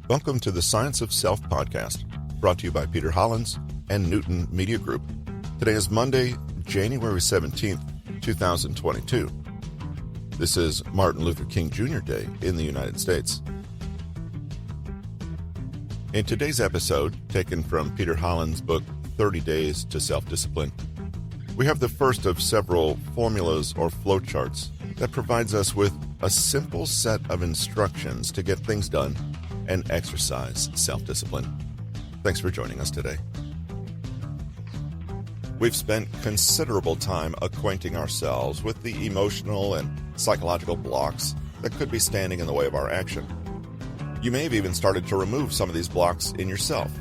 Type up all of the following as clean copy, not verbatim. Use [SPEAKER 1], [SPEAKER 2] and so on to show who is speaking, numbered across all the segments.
[SPEAKER 1] Welcome to the Science of Self podcast, brought to you by Peter Hollins and Newton Media Group. Today is Monday, January 17th, 2022. This is Martin Luther King Jr. Day in the United States. In today's episode, taken from Peter Hollins' book, 30 Days to Self-Discipline, we have the first of several formulas or flowcharts that provides us with a simple set of instructions to get things done and exercise self-discipline. Thanks for joining us today. We've spent considerable time acquainting ourselves with the emotional and psychological blocks that could be standing in the way of our action. You may have even started to remove some of these blocks in yourself.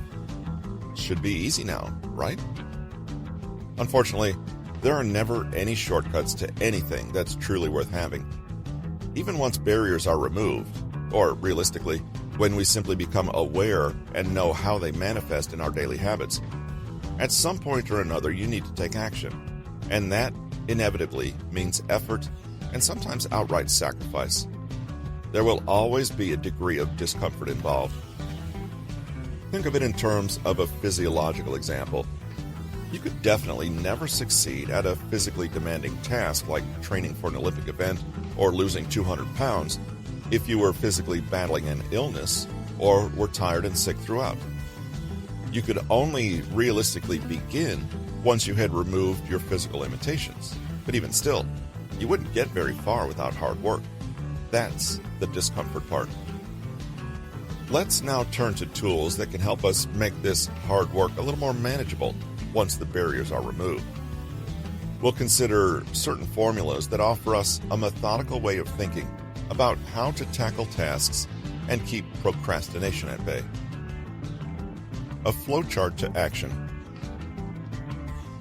[SPEAKER 1] Should be easy now, right? Unfortunately, there are never any shortcuts to anything that's truly worth having. Even once barriers are removed, or realistically, when we simply become aware and know how they manifest in our daily habits, at some point or another you need to take action. And that inevitably means effort and sometimes outright sacrifice. There will always be a degree of discomfort involved. Think of it in terms of a physiological example. You could definitely never succeed at a physically demanding task like training for an Olympic event or losing 200 pounds if you were physically battling an illness or were tired and sick throughout. You could only realistically begin once you had removed your physical limitations. But even still, you wouldn't get very far without hard work. That's the discomfort part. Let's now turn to tools that can help us make this hard work a little more manageable once the barriers are removed. We'll consider certain formulas that offer us a methodical way of thinking about how to tackle tasks and keep procrastination at bay. A flowchart to action.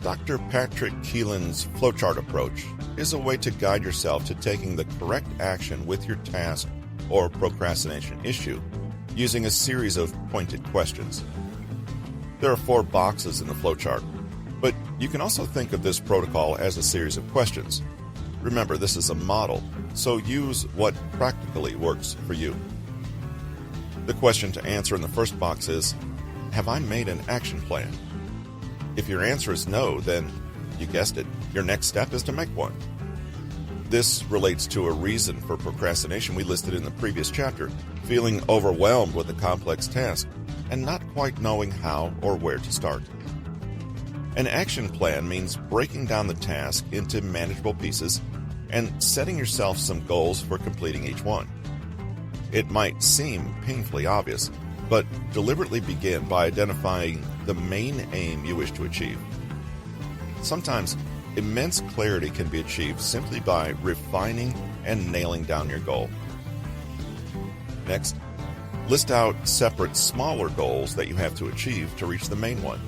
[SPEAKER 1] Dr. Patrick Keelan's flowchart approach is a way to guide yourself to taking the correct action with your task or procrastination issue using a series of pointed questions. There are 4 boxes in the flowchart, but you can also think of this protocol as a series of questions. Remember, this is a model, so use what practically works for you. The question to answer in the first box is, have I made an action plan? If your answer is no, then, you guessed it, your next step is to make one. This relates to a reason for procrastination we listed in the previous chapter, feeling overwhelmed with a complex task and not quite knowing how or where to start. An action plan means breaking down the task into manageable pieces and setting yourself some goals for completing each one. It might seem painfully obvious, but deliberately begin by identifying the main aim you wish to achieve. Sometimes, immense clarity can be achieved simply by refining and nailing down your goal. Next, list out separate smaller goals that you have to achieve to reach the main one.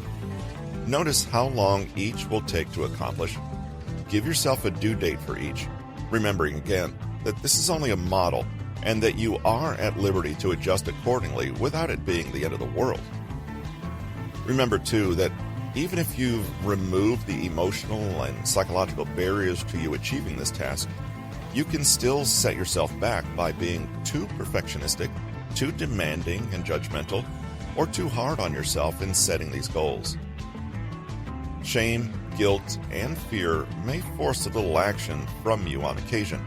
[SPEAKER 1] Notice how long each will take to accomplish. Give yourself a due date for each, remembering again that this is only a model and that you are at liberty to adjust accordingly without it being the end of the world. Remember, too, that even if you've removed the emotional and psychological barriers to you achieving this task, you can still set yourself back by being too perfectionistic, too demanding and judgmental, or too hard on yourself in setting these goals. Shame, guilt, and fear may force a little action from you on occasion,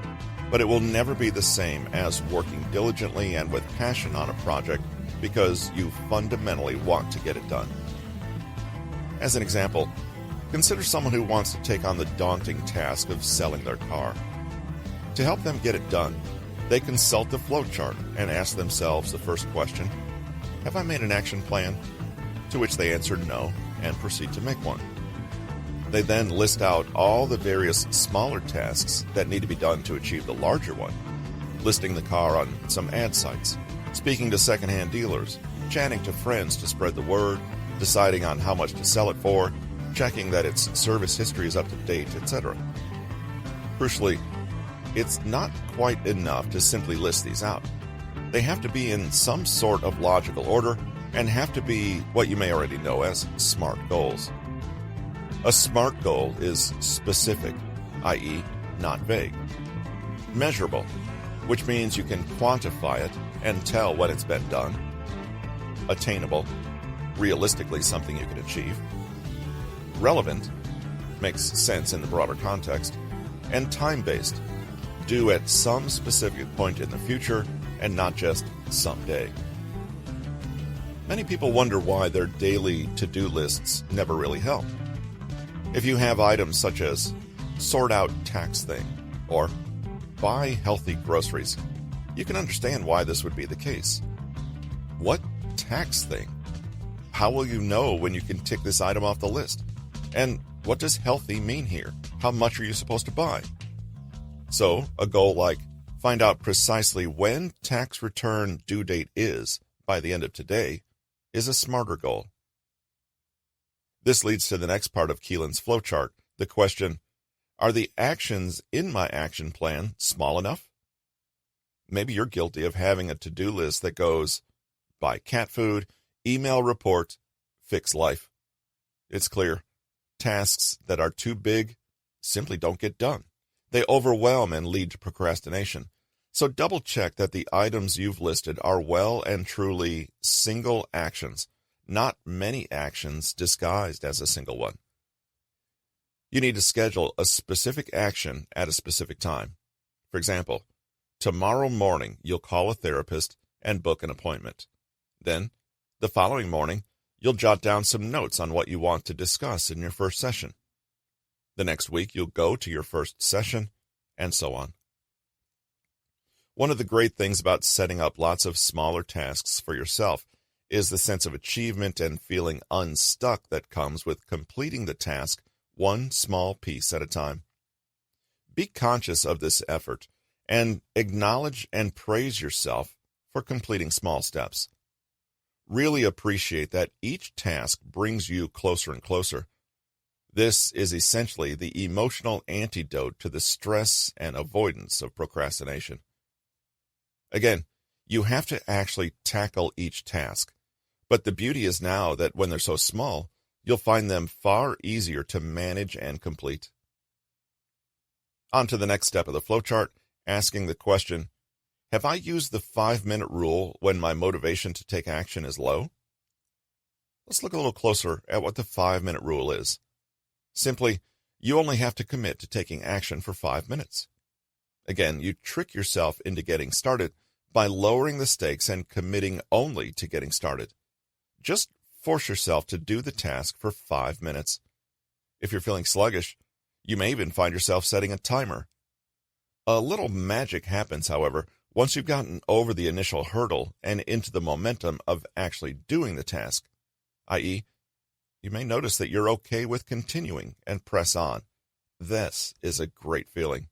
[SPEAKER 1] but it will never be the same as working diligently and with passion on a project because you fundamentally want to get it done. As an example, consider someone who wants to take on the daunting task of selling their car. To help them get it done, they consult the flowchart and ask themselves the first question, have I made an action plan? To which they answer no and proceed to make one. They then list out all the various smaller tasks that need to be done to achieve the larger one, listing the car on some ad sites, speaking to secondhand dealers, chatting to friends to spread the word, deciding on how much to sell it for, checking that its service history is up to date, etc. Crucially, it's not quite enough to simply list these out. They have to be in some sort of logical order and have to be what you may already know as SMART goals. A SMART goal is specific, i.e., not vague. Measurable, which means you can quantify it and tell when it's been done. attainable, realistically something you can achieve, relevant, makes sense in the broader context, and time-based, due at some specific point in the future and not just someday. Many people wonder why their daily to-do lists never really help. If you have items such as sort out tax thing or buy healthy groceries, you can understand why this would be the case. What tax thing? How will you know when you can tick this item off the list? And what does healthy mean here? How much are you supposed to buy? So, a goal like find out precisely when tax return due date is by the end of today is a smarter goal. This leads to the next part of Keelan's flowchart, the question, are the actions in my action plan small enough? Maybe you're guilty of having a to-do list that goes, buy cat food, email report, fix life. It's clear, tasks that are too big simply don't get done. They overwhelm and lead to procrastination. So double check that the items you've listed are well and truly single actions, not many actions disguised as a single one. You need to schedule a specific action at a specific time. For example, tomorrow morning you'll call a therapist and book an appointment. Then, the following morning, you'll jot down some notes on what you want to discuss in your first session. The next week you'll go to your first session, and so on. One of the great things about setting up lots of smaller tasks for yourself is the sense of achievement and feeling unstuck that comes with completing the task one small piece at a time. Be conscious of this effort and acknowledge and praise yourself for completing small steps. Really appreciate that each task brings you closer and closer. This is essentially the emotional antidote to the stress and avoidance of procrastination. Again, you have to actually tackle each task, but the beauty is now that when they're so small, you'll find them far easier to manage and complete. On to the next step of the flowchart, asking the question, have I used the 5-minute rule when my motivation to take action is low? Let's look a little closer at what the 5-minute rule is. Simply, you only have to commit to taking action for 5 minutes. Again, you trick yourself into getting started by lowering the stakes and committing only to getting started. Just force yourself to do the task for 5 minutes. If you're feeling sluggish, you may even find yourself setting a timer. A little magic happens, however, once you've gotten over the initial hurdle and into the momentum of actually doing the task, i.e., you may notice that you're okay with continuing and press on. This is a great feeling.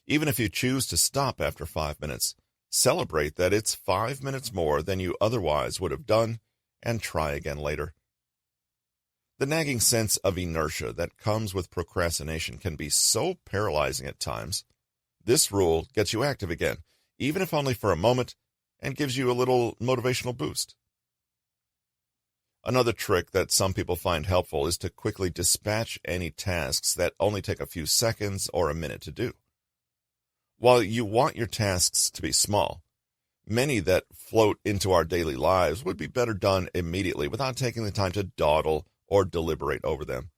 [SPEAKER 1] Even if you choose to stop after 5 minutes, celebrate that it's 5 minutes more than you otherwise would have done and try again later. The nagging sense of inertia that comes with procrastination can be so paralyzing at times. This rule gets you active again, even if only for a moment, and gives you a little motivational boost. Another trick that some people find helpful is to quickly dispatch any tasks that only take a few seconds or a minute to do. While you want your tasks to be small, many that float into our daily lives would be better done immediately without taking the time to dawdle or deliberate over them.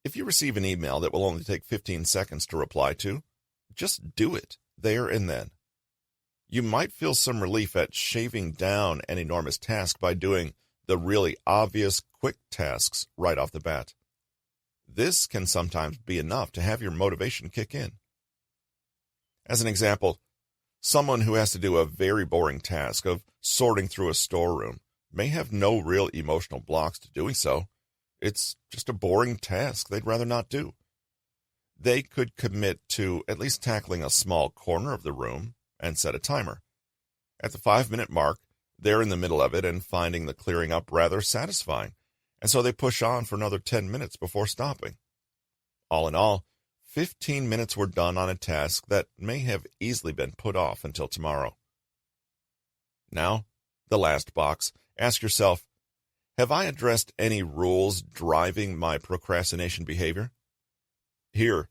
[SPEAKER 1] If you receive an email that will only take 15 seconds to reply to, just do it there and then. You might feel some relief at shaving down an enormous task by doing the really obvious, quick tasks right off the bat. This can sometimes be enough to have your motivation kick in. As an example, someone who has to do a very boring task of sorting through a storeroom may have no real emotional blocks to doing so. It's just a boring task they'd rather not do. They could commit to at least tackling a small corner of the room and set a timer. At the 5-minute mark, they're in the middle of it and finding the clearing up rather satisfying, and so they push on for another 10 minutes before stopping. All in all, 15 minutes were done on a task that may have easily been put off until tomorrow. Now, the last box. Ask yourself, have I addressed any rules driving my procrastination behavior? Here,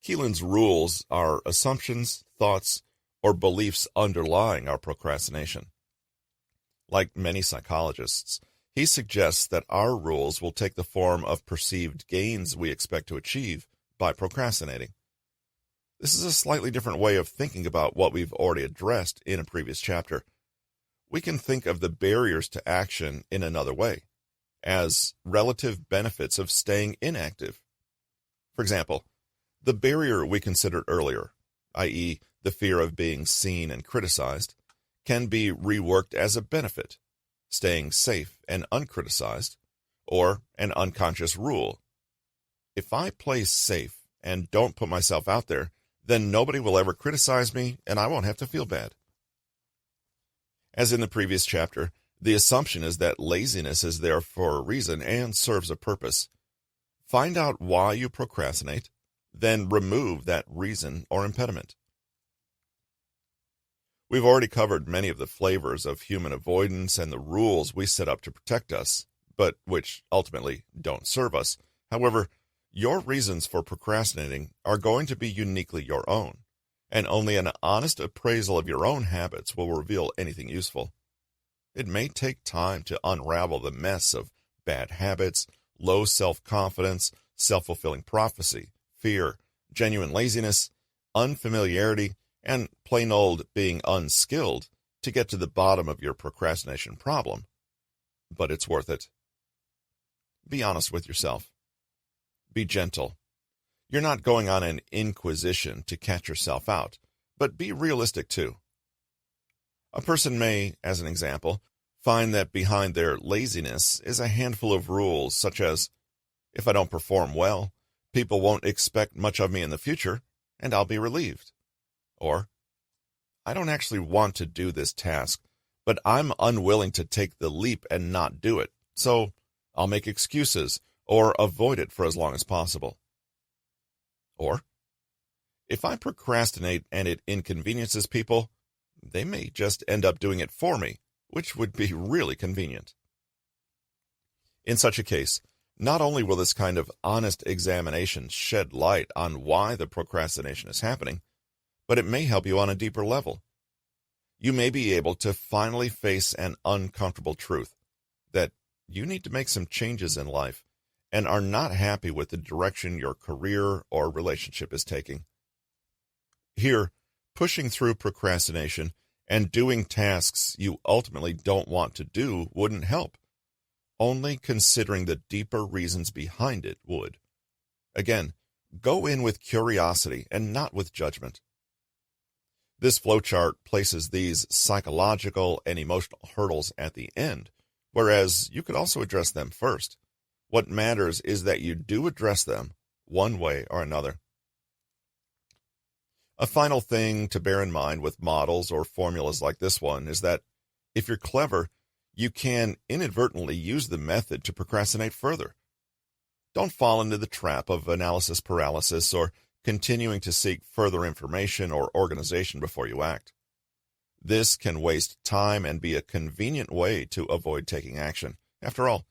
[SPEAKER 1] Keelan's rules are assumptions, thoughts, or beliefs underlying our procrastination. Like many psychologists, he suggests that our rules will take the form of perceived gains we expect to achieve by procrastinating. This is a slightly different way of thinking about what we've already addressed in a previous chapter. We can think of the barriers to action in another way, as relative benefits of staying inactive. For example, the barrier we considered earlier, i.e., the fear of being seen and criticized, can be reworked as a benefit, staying safe and uncriticized, or an unconscious rule. If I play safe and don't put myself out there, then nobody will ever criticize me and I won't have to feel bad. As in the previous chapter, the assumption is that laziness is there for a reason and serves a purpose. Find out why you procrastinate, then remove that reason or impediment. We've already covered many of the flavors of human avoidance and the rules we set up to protect us, but which ultimately don't serve us. However, your reasons for procrastinating are going to be uniquely your own, and only an honest appraisal of your own habits will reveal anything useful. It may take time to unravel the mess of bad habits, low self-confidence, self-fulfilling prophecy, fear, genuine laziness, unfamiliarity, and plain old being unskilled to get to the bottom of your procrastination problem. But it's worth it. Be honest with yourself. Be gentle. You're not going on an inquisition to catch yourself out, but be realistic too. A person may, as an example, find that behind their laziness is a handful of rules such as, if I don't perform well, people won't expect much of me in the future, and I'll be relieved. Or, I don't actually want to do this task, but I'm unwilling to take the leap and not do it, so I'll make excuses or avoid it for as long as possible. Or, if I procrastinate and it inconveniences people, they may just end up doing it for me, which would be really convenient. In such a case, not only will this kind of honest examination shed light on why the procrastination is happening, but it may help you on a deeper level. You may be able to finally face an uncomfortable truth, that you need to make some changes in life and are not happy with the direction your career or relationship is taking. Here, pushing through procrastination and doing tasks you ultimately don't want to do wouldn't help. Only considering the deeper reasons behind it would. Again, go in with curiosity and not with judgment. This flowchart places these psychological and emotional hurdles at the end, whereas you could also address them first. What matters is that you do address them one way or another. A final thing to bear in mind with models or formulas like this one is that if you're clever, you can inadvertently use the method to procrastinate further. Don't fall into the trap of analysis paralysis or continuing to seek further information or organization before you act. This can waste time and be a convenient way to avoid taking action. After all,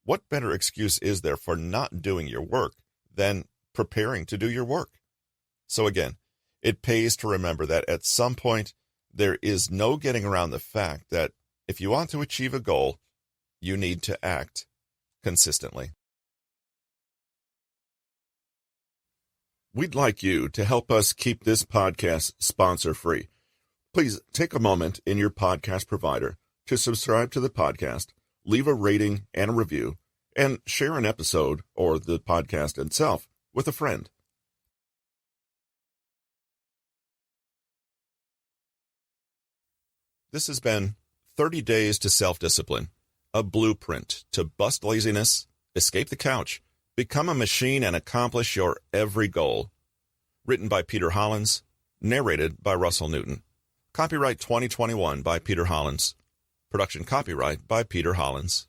[SPEAKER 1] what better excuse is there for not doing your work than preparing to do your work? So again, it pays to remember that at some point, there is no getting around the fact that if you want to achieve a goal, you need to act consistently. We'd like you to help us keep this podcast sponsor-free. Please take a moment in your podcast provider to subscribe to the podcast, leave a rating and a review, and share an episode or the podcast itself with a friend. This has been 30 Days to Self-Discipline, a blueprint to bust laziness, escape the couch, become a machine, and accomplish your every goal. Written by Peter Hollins, narrated by Russell Newton. Copyright 2021 by Peter Hollins. Production copyright by Peter Hollins.